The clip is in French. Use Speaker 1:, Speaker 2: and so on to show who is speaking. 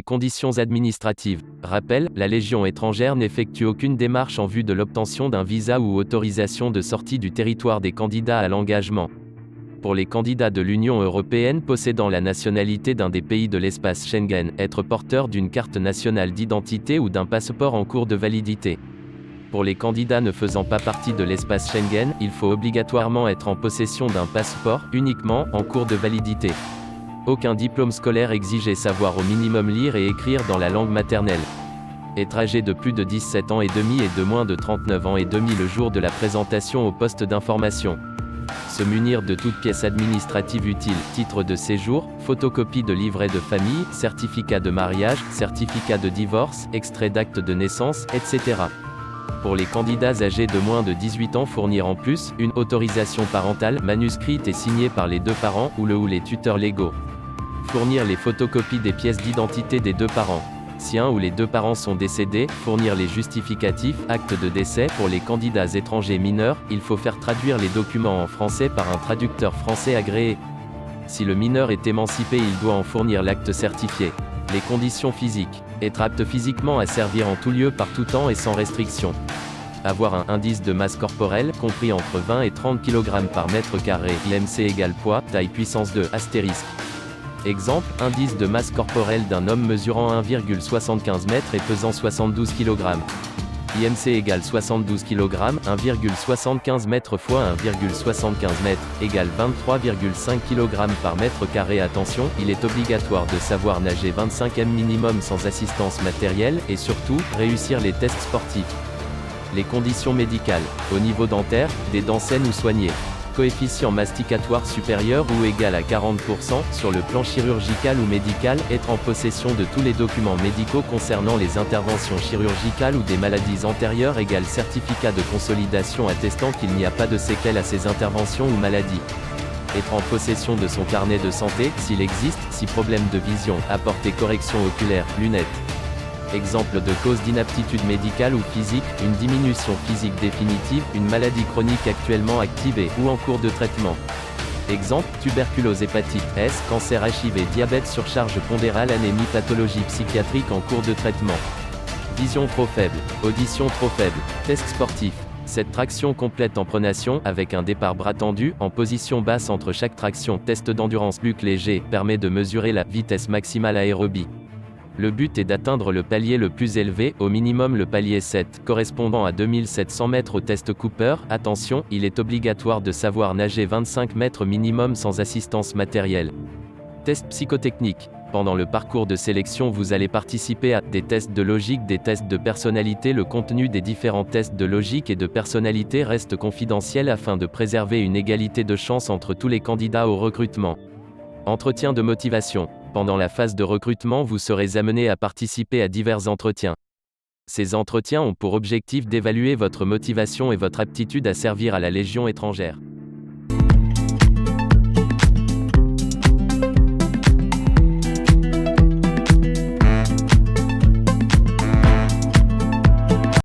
Speaker 1: conditions administratives. Rappel, la Légion étrangère n'effectue aucune démarche en vue de l'obtention d'un visa ou autorisation de sortie du territoire des candidats à l'engagement. Pour les candidats de l'Union européenne possédant la nationalité d'un des pays de l'espace Schengen, être porteur d'une carte nationale d'identité ou d'un passeport en cours de validité. Pour les candidats ne faisant pas partie de l'espace Schengen, il faut obligatoirement être en possession d'un passeport, uniquement, en cours de validité. Aucun diplôme scolaire exigé, savoir au minimum lire et écrire dans la langue maternelle. Être âgé de plus de 17 ans et demi et de moins de 39 ans et demi le jour de la présentation au poste d'information. Se munir de toute pièce administrative utile, titre de séjour, photocopie de livret de famille, certificat de mariage, certificat de divorce, extrait d'acte de naissance, etc. Pour les candidats âgés de moins de 18 ans, fournir en plus, une autorisation parentale, manuscrite et signée par les deux parents, ou les tuteurs légaux. Fournir les photocopies des pièces d'identité des deux parents. Si un ou les deux parents sont décédés, fournir les justificatifs, actes de décès. Pour les candidats étrangers mineurs, il faut faire traduire les documents en français par un traducteur français agréé. Si le mineur est émancipé, il doit en fournir l'acte certifié. Les conditions physiques. Être apte physiquement à servir en tout lieu par tout temps et sans restriction. Avoir un indice de masse corporelle, compris entre 20 et 30 kg par mètre carré, IMC égale poids, taille puissance 2, astérisque. Exemple, indice de masse corporelle d'un homme mesurant 1,75 m et pesant 72 kg. IMC égale 72 kg, 1,75 m x 1,75 m, égale 23,5 kg par mètre carré. Attention, il est obligatoire de savoir nager 25 m minimum sans assistance matérielle, et surtout, réussir les tests sportifs. Les conditions médicales. Au niveau dentaire, des dents saines ou soignées. Coefficient masticatoire supérieur ou égal à 40%, sur le plan chirurgical ou médical, être en possession de tous les documents médicaux concernant les interventions chirurgicales ou des maladies antérieures égale certificat de consolidation attestant qu'il n'y a pas de séquelles à ces interventions ou maladies. Être en possession de son carnet de santé, s'il existe, si problème de vision, apporter correction oculaire, lunettes. Exemple de cause d'inaptitude médicale ou physique, une diminution physique définitive, une maladie chronique actuellement activée ou en cours de traitement. Exemple, tuberculose, hépatite S, cancer, HIV, diabète, surcharge pondérale, anémie, pathologie psychiatrique en cours de traitement. Vision trop faible, audition trop faible, test sportif. Cette traction complète en pronation, avec un départ bras tendu, en position basse entre chaque traction. Test d'endurance Luc léger, permet de mesurer la vitesse maximale aérobie. Le but est d'atteindre le palier le plus élevé, au minimum le palier 7, correspondant à 2700 mètres au test Cooper. Attention, il est obligatoire de savoir nager 25 mètres minimum sans assistance matérielle. Test psychotechnique. Pendant le parcours de sélection, vous allez participer à des tests de logique, des tests de personnalité. Le contenu des différents tests de logique et de personnalité reste confidentiel afin de préserver une égalité de chance entre tous les candidats au recrutement. Entretien de motivation. Pendant la phase de recrutement, vous serez amené à participer à divers entretiens. Ces entretiens ont pour objectif d'évaluer votre motivation et votre aptitude à servir à la Légion étrangère.